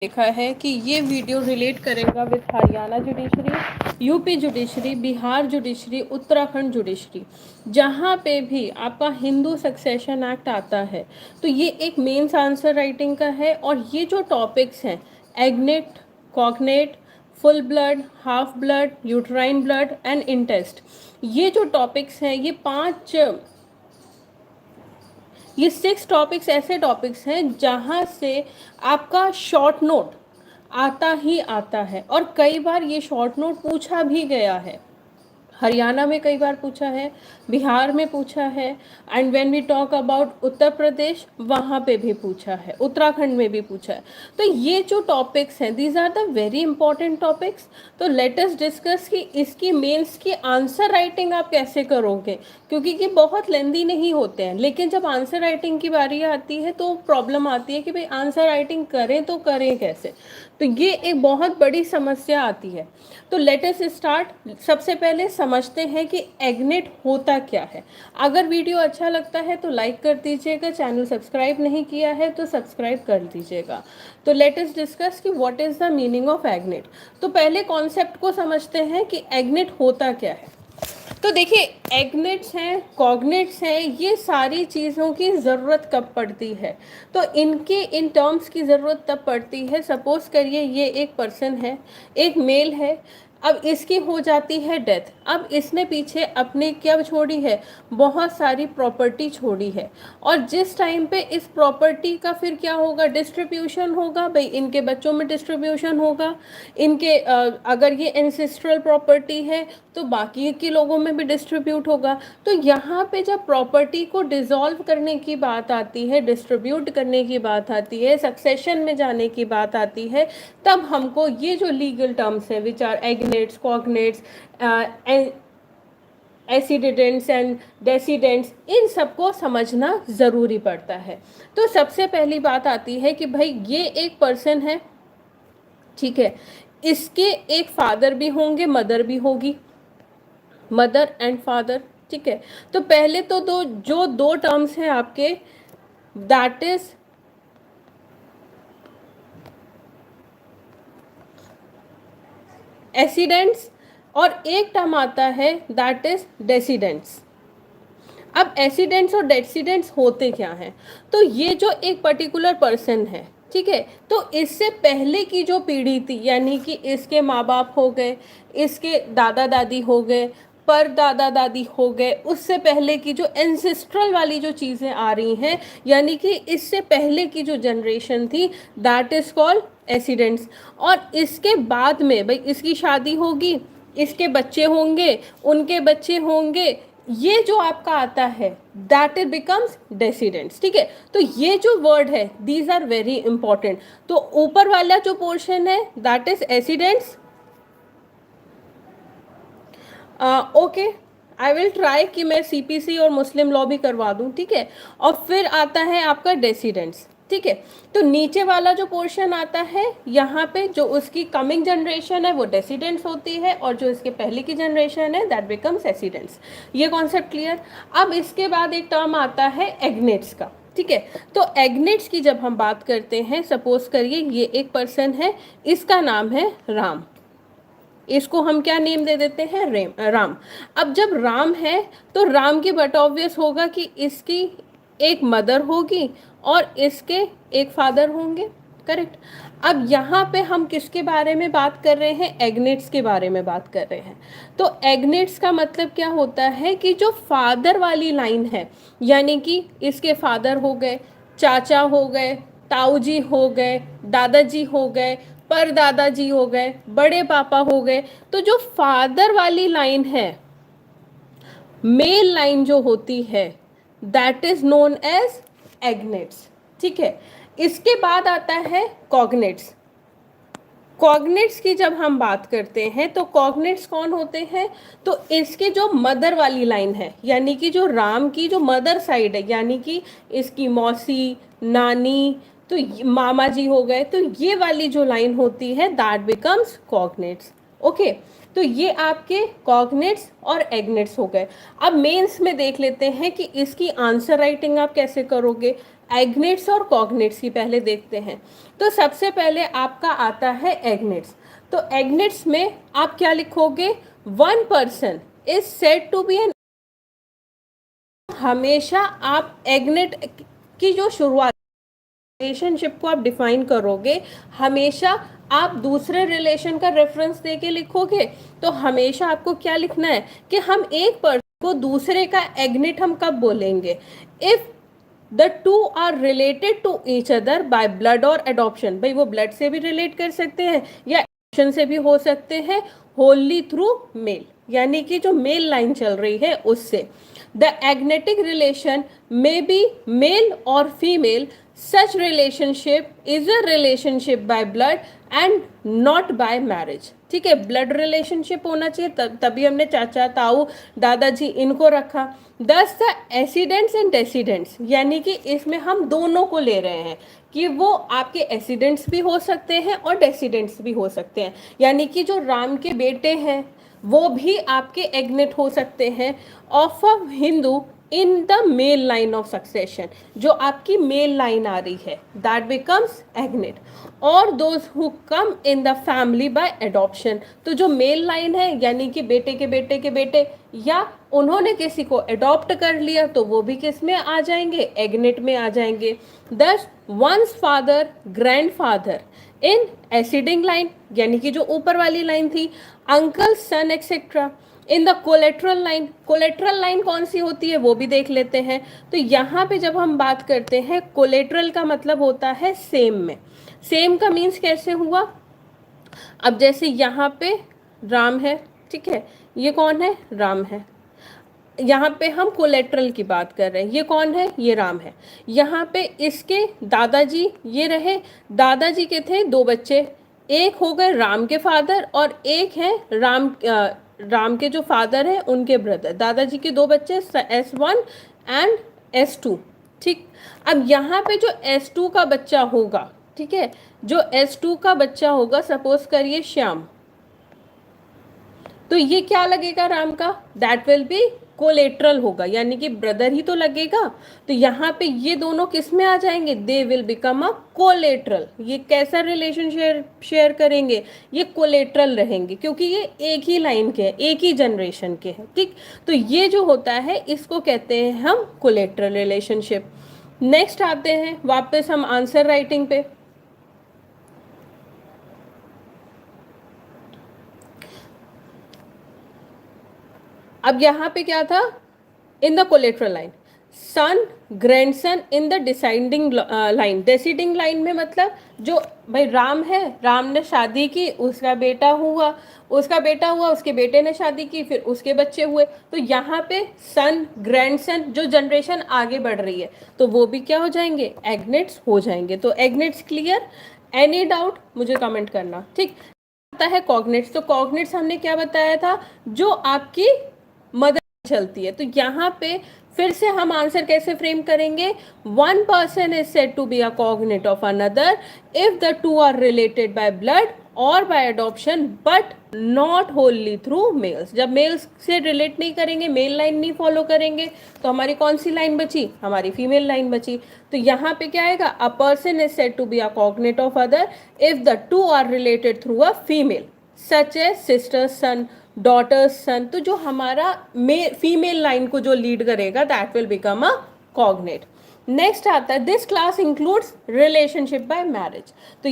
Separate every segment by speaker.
Speaker 1: देखा है कि ये वीडियो रिलेट करेगा with Haryana judiciary, UP judiciary, Bihar judiciary, Uttarakhand judiciary. जहाँ पे भी आपका हिंदू सक्सेशन एक्ट आता है तो ये एक मेंस आंसर राइटिंग का है। और ये जो टॉपिक्स हैं agnate, cognate, full blood, half blood, uterine blood and intestate, ये जो टॉपिक्स हैं ये 6 टॉपिक्स ऐसे टॉपिक्स हैं जहाँ से आपका शॉर्ट नोट आता ही आता है और कई बार ये शॉर्ट नोट पूछा भी गया है। हरियाणा में कई बार पूछा है, बिहार में पूछा है, and when we talk about Uttar Pradesh वहाँ पे भी पूछा है, उत्तराखंड में भी पूछा है। तो ये जो टॉपिक्स हैं these are the very important topics. तो लेट अस डिस्कस कि इसकी मेंस की आंसर राइटिंग आप कैसे करोगे, क्योंकि ये बहुत लेंदी नहीं होते हैं। लेकिन जब आंसर राइटिंग की बारी आती है तो प्रॉब्लम आती है कि भाई आंसर राइटिंग करें तो करें कैसे। तो ये एक बहुत बड़ी समस्या आती है। तो लेट अस स्टार्ट। सबसे पहले समझते हैं कि एग्नेट होता क्या है। अगर वीडियो अच्छा लगता है तो लाइक कर दीजिएगा, चैनल सब्सक्राइब नहीं किया है तो सब्सक्राइब कर दीजिएगा। तो लेट अस डिस्कस कि what is the meaning of agnate. तो पहले कॉन्सेप्ट को समझते हैं कि एग्नेट होता क्या है। तो देखिए, एग्नेट्स हैं, कॉग्नेट्स हैं, ये सारी चीज़ों की ज़रूरत कब पड़ती है, तो इनके इन टर्म्स की ज़रूरत तब पड़ती है। सपोज़ करिए ये एक पर्सन है, एक मेल है, अब इसकी हो जाती है डेथ। अब इसने पीछे अपने क्या छोड़ी है, बहुत सारी प्रॉपर्टी छोड़ी है। और जिस टाइम पे इस प्रॉपर्टी का फिर क्या होगा, डिस्ट्रीब्यूशन होगा। भाई इनके बच्चों में डिस्ट्रीब्यूशन होगा, इनके अगर ये एंसेस्ट्रल प्रॉपर्टी है तो बाकी के लोगों में भी डिस्ट्रीब्यूट होगा। तो यहाँ पे जब प्रॉपर्टी को डिसॉल्व करने की बात आती है, डिस्ट्रीब्यूट करने की बात आती है, सक्सेशन में जाने की बात आती है, तब हमको ये जो लीगल टर्म्स हैं विच आर एग्नेट्स, कॉग्नेट्स, एसिडेंट्स एंड डेसिडेंट्स, इन सबको समझना ज़रूरी पड़ता है। तो सबसे पहली बात आती है कि भाई ये एक पर्सन है, ठीक है, इसके एक फादर भी होंगे, मदर भी होगी, मदर एंड फादर, ठीक है। तो पहले तो दो टर्म्स हैं आपके, दैट इज एसिडेंट्स, और एक टर्म आता है दैट इज डेसिडेंट्स। अब एसिडेंट्स और डेसिडेंट्स होते क्या हैं, तो ये जो एक पर्टिकुलर पर्सन है, ठीक है, तो इससे पहले की जो पीढ़ी थी, यानी कि इसके माँ बाप हो गए, इसके दादा दादी हो गए, पर दादा दादी हो गए, उससे पहले की जो एंसेस्ट्रल वाली जो चीज़ें आ रही हैं, यानी कि इससे पहले की जो जनरेशन थी, दैट इज़ कॉल्ड एसिडेंट्स। और इसके बाद में भाई इसकी शादी होगी, इसके बच्चे होंगे, उनके बच्चे होंगे, ये जो आपका आता है दैट इट बिकम्स डेसिडेंट्स, ठीक है। तो ये जो वर्ड है दीज आर वेरी इंपॉर्टेंट। तो ऊपर वाला जो पोर्शन है that is accidents, okay, I will try कि मैं सीपीसी और मुस्लिम लॉ भी करवा दूं, ठीक है। और फिर आता है आपका डेसिडेंट्स, ठीक है। तो नीचे वाला जो पोर्शन आता है, यहाँ पे जो उसकी कमिंग जनरेशन है वो डेसिडेंट्स होती है, और जो इसके पहले की जनरेशन है दैट बिकम्स एसिडेंट्स। ये कॉन्सेप्ट क्लियर। अब इसके बाद एक टर्म आता है एग्नेट्स का, ठीक है। तो एग्नेट्स की जब हम बात करते हैं, सपोज करिए ये एक पर्सन है, इसका नाम है राम, इसको हम क्या नेम दे देते हैं, राम। अब जब राम है तो राम की बट ऑब्वियस होगा कि इसकी एक मदर होगी और इसके एक फादर होंगे, करेक्ट। अब यहाँ पे हम किसके बारे में बात कर रहे हैं, एग्नेट्स के बारे में बात कर रहे हैं। तो एग्नेट्स का मतलब क्या होता है कि जो फादर वाली लाइन है, यानी कि इसके फादर हो गए, चाचा हो गए, ताऊ जी हो गए, दादाजी हो गए, पर दादाजी हो गए, बड़े पापा हो गए। तो जो फादर वाली लाइन है, मेल लाइन जो होती है, दैट इज नोन एज एग्नेट्स, ठीक है। इसके बाद आता है कॉग्नेट्स। कॉग्नेट्स की जब हम बात करते हैं तो कॉग्नेट्स कौन होते हैं, तो इसके जो मदर वाली लाइन है, यानी कि जो राम की जो मदर साइड है, यानी कि इसकी मौसी, नानी, तो मामा जी हो गए, तो ये वाली जो लाइन होती है दैट बिकम्स कॉग्नेट्स, ओके। तो ये आपके कॉग्नेट्स और एग्नेट्स हो गए। अब मेंस में देख लेते हैं कि इसकी आंसर राइटिंग आप कैसे करोगे। एग्नेट्स और कॉग्नेट्स की पहले देखते हैं। तो सबसे पहले आपका आता है एग्नेट्स। तो एग्नेट्स में आप क्या लिखोगे, one person is said to be an, हमेशा आप एग्नेट की जो शुरुआत रिलेशनशिप को आप डिफाइन करोगे, हमेशा आप दूसरे रिलेशन का रेफरेंस देके लिखोगे। तो हमेशा आपको क्या लिखना है कि हम एक पर्सन को दूसरे का एग्नेट हम कब बोलेंगे, if the two are related to each other by blood और एडॉप्शन। भाई वो ब्लड से भी रिलेट कर सकते हैं या एडॉप्शन से भी हो सकते हैं, होली थ्रू मेल, यानी कि जो मेल लाइन चल रही है उससे। The agnatic relation may be male और female, such relationship is a relationship by blood and not by marriage। ठीक है, ब्लड रिलेशनशिप होना चाहिए, तभी हमने चाचा ताऊ दादाजी इनको रखा। दस द एसिडेंट्स एंड डेसिडेंट्स, यानी कि इसमें हम दोनों को ले रहे हैं कि वो आपके एसिडेंट्स भी हो सकते हैं और डेसिडेंट्स भी हो सकते हैं, यानी कि जो राम के बेटे हैं वो भी आपके एग्नेट हो सकते हैं of a Hindu in the male line of succession. जो आपकी मेल लाइन आ रही है दैट बिकम्स एग्नेट, और those who come in the family by adoption. तो जो मेल लाइन है यानी कि बेटे के बेटे के बेटे, या उन्होंने किसी को अडॉप्ट कर लिया, तो वो भी किस में आ जाएंगे, एग्नेट में आ जाएंगे। Thus once father grandfather in ascending line, यानी कि जो ऊपर वाली लाइन थी, uncle son etcetera in the collateral line. Collateral line कौन सी होती है वो भी देख लेते हैं। तो यहाँ पे जब हम बात करते हैं, कोलेट्रल का मतलब होता है सेम में। सेम का मीन्स कैसे हुआ, अब जैसे यहाँ पे राम है, ठीक है, ये कौन है, राम है। यहाँ पे हम कोलेट्रल की बात कर रहे हैं, ये कौन है, ये राम है। यहाँ पे इसके दादाजी ये रहे, दादाजी के थे दो बच्चे, एक हो गए राम के फादर और एक है राम के जो फादर हैं उनके ब्रदर। दादाजी के दो बच्चे S1 एंड S2। ठीक, अब यहाँ पे जो S2 का बच्चा होगा, ठीक है, जो S2 का बच्चा होगा, सपोज करिए श्याम, तो ये क्या लगेगा राम का, दैट विल बी कोलेट्रल होगा, यानी कि ब्रदर ही तो लगेगा। तो यहाँ पे ये दोनों किस में आ जाएंगे, they will become a collateral. ये कैसा रिलेशन शेयर करेंगे, ये कोलेट्रल रहेंगे, क्योंकि ये एक ही लाइन के हैं, एक ही जनरेशन के हैं। ठीक, तो ये जो होता है इसको कहते हैं हम कोलेट्रल रिलेशनशिप। नेक्स्ट आते हैं वापस हम आंसर राइटिंग पे। अब यहाँ पे क्या था, in the collateral line, son grandson in the descending line. Descending line में मतलब जो भाई राम है, राम ने शादी की, उसका बेटा हुआ, उसके बेटे ने शादी की, फिर उसके बच्चे हुए। तो यहाँ पे सन ग्रैंडसन, जो जनरेशन आगे बढ़ रही है, तो वो भी क्या हो जाएंगे, एग्नेट्स हो जाएंगे। तो एग्नेट्स क्लियर, एनी डाउट मुझे कमेंट करना। ठीक, आता है कॉग्नेट्स। तो कॉग्नेट्स हमने क्या बताया था, जो आपकी मदर चलती है। तो यहाँ पे फिर से हम आंसर कैसे फ्रेम करेंगे, one person is said to be a cognate of another if the two are related by blood और by adoption but not wholly through males. जब मेल्स से रिलेट नहीं करेंगे, मेल लाइन नहीं फॉलो करेंगे, तो हमारी कौन सी लाइन बची, हमारी फीमेल लाइन बची। तो यहाँ पे क्या आएगा, a person is said to be a cognate of other if the two are related through a female such as sister son, daughters son. तो जो हमारा फीमेल लाइन को जो लीड करेगा that will become a cognate. Next आता है, this class includes relationship by marriage. तो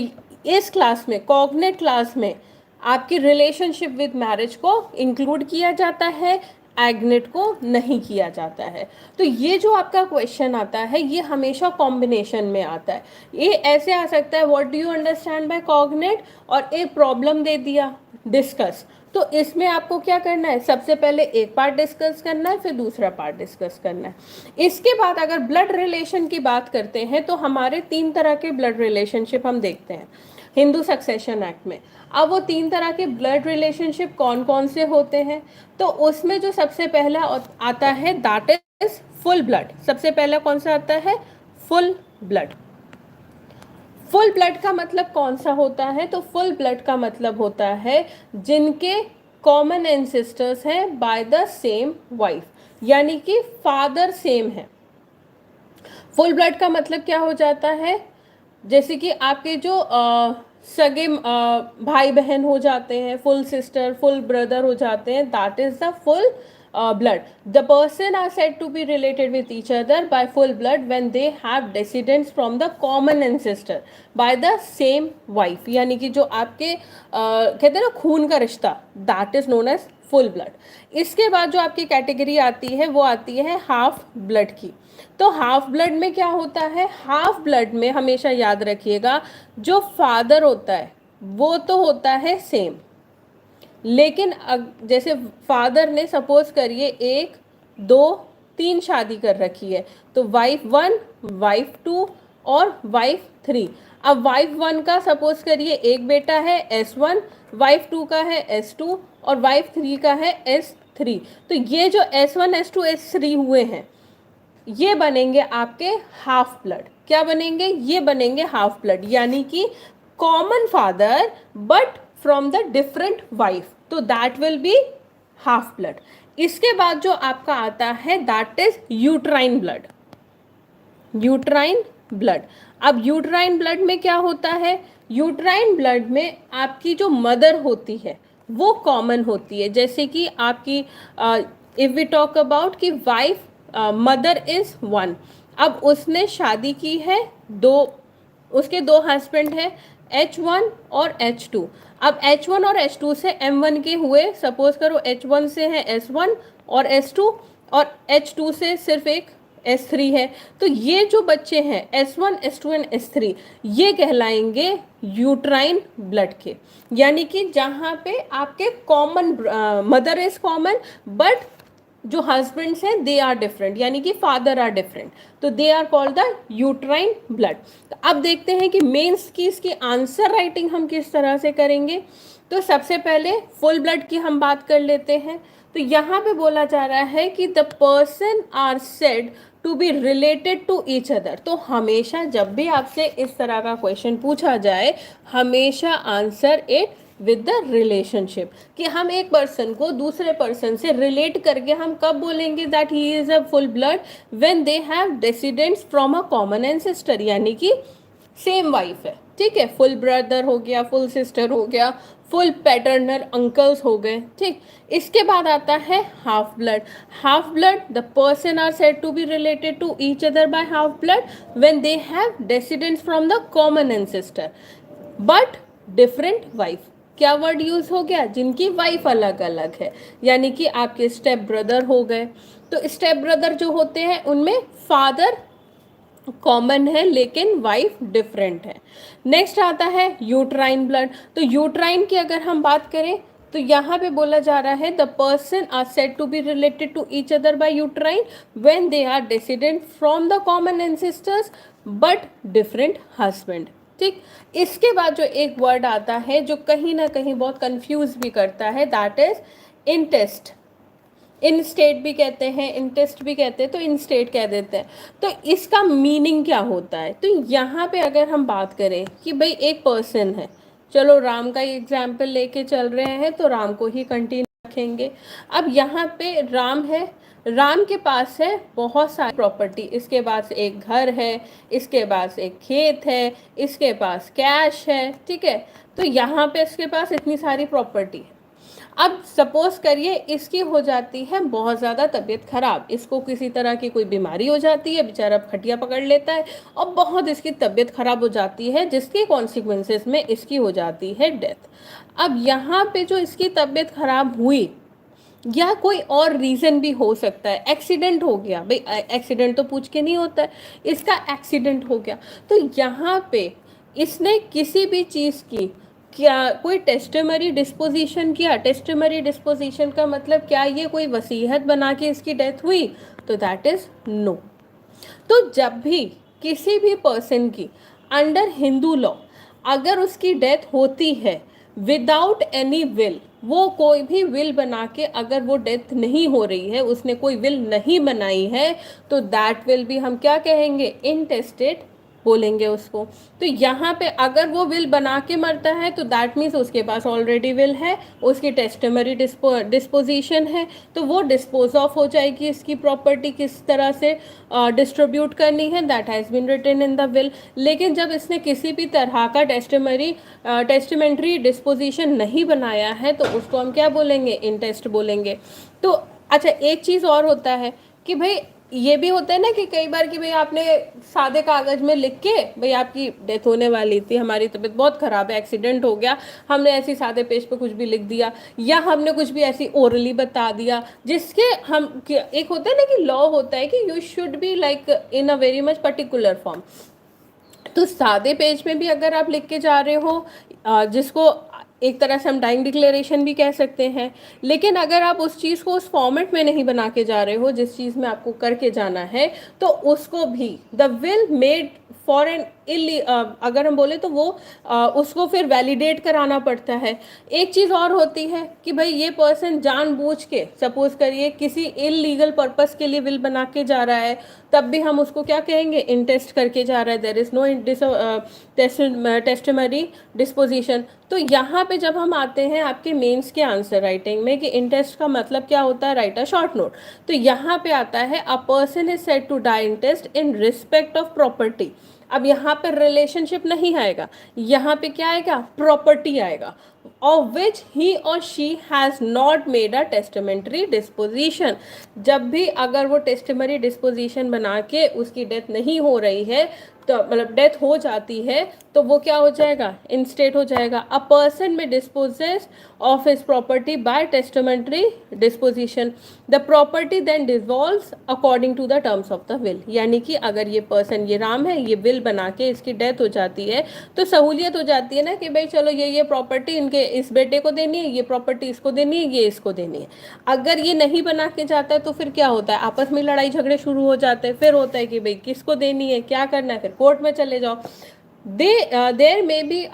Speaker 1: इस क्लास में, कॉग्नेट क्लास में, आपकी रिलेशनशिप विद मैरिज को इंक्लूड किया जाता है, एग्नेट को नहीं किया जाता है। तो ये जो आपका क्वेश्चन आता है ये हमेशा कॉम्बिनेशन में आता है। ये ऐसे आ सकता है, what do you understand by cognate, और एक प्रॉब्लम दे दिया, डिस्कस। तो इसमें आपको क्या करना है, सबसे पहले एक पार्ट डिस्कस करना है, फिर दूसरा पार्ट डिस्कस करना है। इसके बाद अगर ब्लड रिलेशन की बात करते हैं तो हमारे 3 तरह के ब्लड रिलेशनशिप हम देखते हैं हिंदू सक्सेशन एक्ट में। अब वो 3 तरह के ब्लड रिलेशनशिप कौन कौन से होते हैं, तो उसमें जो सबसे पहला आता है दैट इज फुल ब्लड। सबसे पहला कौन सा आता है, फुल ब्लड। फुल ब्लड का मतलब कौन सा होता है, तो फुल ब्लड का मतलब होता है जिनके कॉमन एंसेस्टर्स हैं बाय द सेम वाइफ, यानी कि फादर सेम है। फुल ब्लड का मतलब क्या हो जाता है, जैसे कि आपके जो सगे भाई बहन हो जाते हैं, फुल सिस्टर फुल ब्रदर हो जाते हैं, that is the full blood. The person are said to be related with each other by full blood when they have descendants from the common ancestor by the same wife. यानी कि जो आपके कहते हैं ना खून का रिश्ता, that is known as full blood. इसके बाद जो आपकी कैटेगरी आती है वो आती है हाफ ब्लड की. तो हाफ ब्लड में क्या होता है, हाफ ब्लड में हमेशा याद रखिएगा जो फादर होता है वो तो होता है सेम, लेकिन जैसे फादर ने सपोज करिए 1 2 3 शादी कर रखी है, तो वाइफ 1 वाइफ 2 और वाइफ 3. अब वाइफ 1 का सपोज करिए एक बेटा है S1, वाइफ 2 का है S2 और वाइफ 3 का है S3. तो ये जो S1 S2 S3 हुए हैं ये बनेंगे आपके हाफ ब्लड. क्या बनेंगे, ये बनेंगे हाफ ब्लड, यानी कि common father but from the different wife, तो that will be half blood. इसके बाद जो आपका आता है that is uterine blood. Uterine blood, अब यूट्राइन ब्लड में क्या होता है, यूट्राइन ब्लड में आपकी जो मदर होती है वो कॉमन होती है. जैसे कि आपकी इफ वी टॉक अबाउट कि वाइफ मदर इज 1, अब उसने शादी की है 2, उसके 2 हस्बैंड है H1 और H2. अब H1 और H2 से M1 के हुए, सपोज करो H1 से है S1 और S2 और H2 से सिर्फ एक S3 है, तो ये जो बच्चे हैं S1 S2 एंड S3 ये कहलाएंगे यूट्राइन ब्लड के. यानी कि जहाँ पे आपके common mother is common but जो हस्बैंड्स हैं दे आर डिफरेंट, यानी कि फादर आर डिफरेंट, तो they are called the uterine blood. तो अब देखते हैं कि मेंस की इसकी आंसर राइटिंग हम किस तरह से करेंगे. तो सबसे पहले फुल ब्लड की हम बात कर लेते हैं. तो यहाँ पे बोला जा रहा है कि the person are said to be related to each other. तो हमेशा जब भी आपसे इस तरह का क्वेश्चन पूछा जाए हमेशा answer it with the relationship, कि हम एक पर्सन को दूसरे पर्सन से रिलेट करके हम कब बोलेंगे that he is a full blood, when they have descendants from a common ancestor, यानी कि सेम वाइफ है. ठीक है, फुल ब्रदर हो गया, फुल सिस्टर हो गया, फुल पैटर्नर अंकल्स हो गए. ठीक, इसके बाद आता है half blood. Half blood the person are said to be related to each other by half blood when they have descendants from the common ancestor but different wife. क्या वर्ड यूज हो गया, जिनकी वाइफ अलग अलग है, यानी कि आपके स्टेप ब्रदर हो गए. तो स्टेप ब्रदर जो होते हैं उनमें फादर कॉमन है लेकिन वाइफ डिफरेंट है. नेक्स्ट आता है यूट्राइन ब्लड. तो यूट्राइन की अगर हम बात करें तो यहाँ पे बोला जा रहा है the person are said to be related to each other by uterine when they are descendant from the common ancestors but different husband. ठीक, इसके बाद जो एक वर्ड आता है जो कहीं ना कहीं बहुत कंफ्यूज भी करता है that is interest. In state भी कहते हैं, इंटेस्ट भी कहते हैं, तो इन स्टेट कह देते हैं. तो इसका मीनिंग क्या होता है, तो यहाँ पे अगर हम बात करें कि भाई एक पर्सन है, चलो राम का एग्जाम्पल लेके चल रहे हैं तो राम को ही कंटिन्यू रखेंगे. अब यहाँ पे राम है, राम के पास है बहुत सारी प्रॉपर्टी, इसके पास एक घर है, इसके पास एक खेत है, इसके पास कैश है. ठीक है, तो यहाँ पे इसके पास इतनी सारी प्रॉपर्टी है. अब सपोज करिए इसकी हो जाती है बहुत ज़्यादा तबीयत खराब, इसको किसी तरह की कोई बीमारी हो जाती है, बेचारा खटिया पकड़ लेता है और बहुत इसकी तबीयत खराब हो जाती है जिसके कॉन्सिक्वेंसेस में इसकी हो जाती है डेथ. अब यहाँ पे जो इसकी तबीयत खराब हुई या कोई और रीज़न भी हो सकता है, एक्सीडेंट हो गया, भाई एक्सीडेंट तो पूछ के नहीं होता है, इसका एक्सीडेंट हो गया, तो यहाँ पे इसने किसी भी चीज़ की क्या कोई टेस्टिमरी डिस्पोजिशन किया. टेस्टिमरी डिस्पोजिशन का मतलब क्या, ये कोई वसीयत बना के इसकी डेथ हुई, तो दैट इज़ नो. तो जब भी किसी भी पर्सन की अंडर हिंदू लॉ अगर उसकी डेथ होती है विदाउट एनी विल, वो कोई भी विल बना के अगर वो डेथ नहीं हो रही है, उसने कोई विल नहीं बनाई है, तो दैट विल भी हम क्या कहेंगे, इनटेस्टेड बोलेंगे उसको। तो यहाँ पे अगर वो विल बना के मरता है तो दैट मीन्स उसके पास ऑलरेडी विल है, उसकी टेस्टमरी डिस्पोजिशन है, तो वो डिस्पोज ऑफ हो जाएगी। इसकी प्रॉपर्टी किस तरह से डिस्ट्रीब्यूट करनी है that has been written in the will. लेकिन जब इसने किसी भी तरह का टेस्टिमेंट्री डिस्पोजिशन नहीं बनाया है तो उसको हम क्या बोलेंगे, इंटेस्ट बोलेंगे। तो अच्छा, एक चीज़ और होता है कि भाई ये भी होता है ना कि कई बार कि भाई आपने सादे कागज़ में लिख के, भाई आपकी डेथ होने वाली थी, हमारी तबीयत बहुत ख़राब है, एक्सीडेंट हो गया, हमने ऐसी सादे पेज पे कुछ भी लिख दिया, या हमने कुछ भी ऐसी ओरली बता दिया जिसके हम, एक होता है ना कि लॉ होता है कि you should be like in a very much particular form. तो सादे पेज में भी अगर आप लिख के जा रहे हो, जिसको एक तरह से हम डाइंग डिक्लेरेशन भी कह सकते हैं, लेकिन अगर आप उस चीज़ को उस फॉर्मेट में नहीं बना के जा रहे हो जिस चीज़ में आपको करके जाना है, तो उसको भी the will made for an अगर हम बोले तो वो उसको फिर वैलिडेट कराना पड़ता है। एक चीज़ और होती है कि भाई ये पर्सन जानबूझ के, सपोज करिए किसी इलीगल पर्पस के लिए विल बना के जा रहा है, तब भी हम उसको क्या कहेंगे, इंटेस्ट करके जा रहा है, देयर इज़ नो टेस्टिमरी डिस्पोजिशन। तो यहाँ पे जब हम आते हैं आपके मेंस के आंसर राइटिंग में कि इंटेस्ट का मतलब क्या होता है, राइट अ शॉर्ट नोट, तो यहाँ पे आता है a person is said to die intestate in respect of property. अब यहाँ पे रिलेशनशिप नहीं आएगा, यहाँ पे क्या आएगा, प्रॉपर्टी आएगा, of which he or she has not made a testamentary disposition। जब भी अगर वो टेस्टिमरी डिस्पोजिशन बना के उसकी डेथ नहीं हो रही है, तो मतलब डेथ हो जाती है, तो वो क्या हो जाएगा, इंस्टेट हो जाएगा। अ पर्सन में disposes of his property by testamentary disposition, the property then devolves according to the terms of the will. यानी कि अगर ये पर्सन, ये राम है, ये विल बना के इसकी डेथ हो जाती है, तो सहूलियत हो जाती है ना कि भाई चलो ये प्रॉपर्टी इनके इस बेटे को देनी है, ये प्रॉपर्टी इसको देनी है, ये इसको देनी है। अगर ये नहीं बना के जाता है तो फिर क्या होता है, आपस में लड़ाई झगड़े शुरू हो जाते हैं, फिर होता है कि भाई किसको देनी है, क्या करना है, फिर कोर्ट में चले जाओ। There may be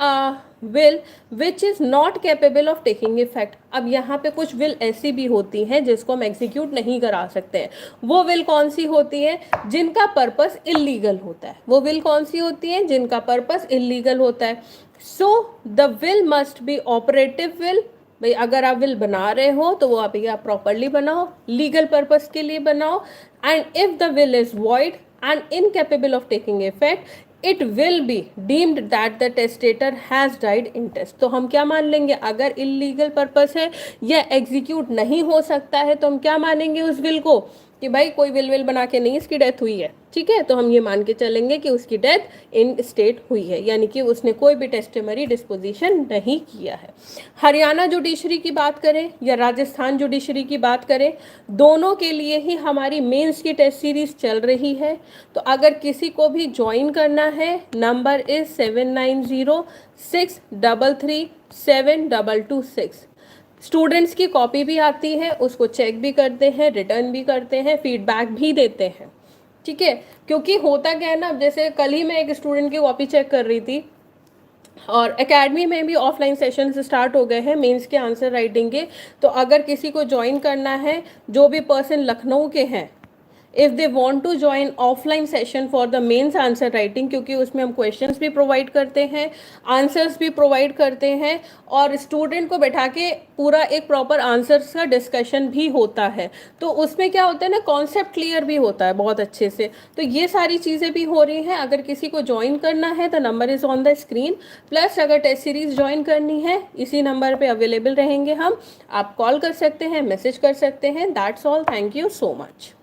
Speaker 1: will which is not capable of taking effect. अब यहाँ पे कुछ विल ऐसी भी होती हैं जिसको हम एग्जीक्यूट नहीं करा सकते हैं। वो विल कौन सी होती है, जिनका पर्पस इलीगल होता है। वो विल कौन सी होती है, जिनका पर्पस इलीगल होता है। So the will must be operative will. भाई अगर आप विल बना रहे हो तो वो आप प्रॉपरली बनाओ, लीगल पर्पस के लिए बनाओ। And if the will is void and incapable of taking effect, it will be deemed that the testator has died intestate. तो हम क्या मान लेंगे, अगर इलीगल पर्पस है या एग्जीक्यूट नहीं हो सकता है तो हम क्या मानेंगे उस विल को कि भाई कोई विल बना के नहीं इसकी डेथ हुई है, ठीक है। तो हम ये मान के चलेंगे कि उसकी डेथ इन स्टेट हुई है, यानी कि उसने कोई भी टेस्टिमरी डिस्पोजिशन नहीं किया है। हरियाणा जुडिशरी की बात करें या राजस्थान जुडिशरी की बात करें, दोनों के लिए ही हमारी मेंस की टेस्ट सीरीज चल रही है। तो अगर किसी को भी ज्वाइन करना है, नंबर इज 7906337226। स्टूडेंट्स की कॉपी भी आती है, उसको चेक भी करते हैं, रिटर्न भी करते हैं, फीडबैक भी देते हैं, ठीक है। क्योंकि होता क्या है ना, जैसे कल ही मैं एक स्टूडेंट की कॉपी चेक कर रही थी और एकेडमी में भी ऑफलाइन सेशंस स्टार्ट हो गए हैं मेंस के आंसर राइटिंग के। तो अगर किसी को ज्वाइन करना है, जो भी पर्सन लखनऊ के हैं, if they want to join offline session for the mains answer writing, क्योंकि उसमें हम क्वेश्चंस भी प्रोवाइड करते हैं, आंसर्स भी प्रोवाइड करते हैं, और स्टूडेंट को बैठा के पूरा एक प्रॉपर आंसर्स का डिस्कशन भी होता है। तो उसमें क्या होता है ना, कॉन्सेप्ट क्लियर भी होता है बहुत अच्छे से। तो ये सारी चीज़ें भी हो रही हैं। अगर किसी को ज्वाइन करना है तो number is on the screen. Plus अगर टेस्ट सीरीज़ ज्वाइन करनी है, इसी नंबर पर अवेलेबल रहेंगे हम, आप कॉल कर सकते हैं, मैसेज कर सकते हैं। That's all, thank you so much.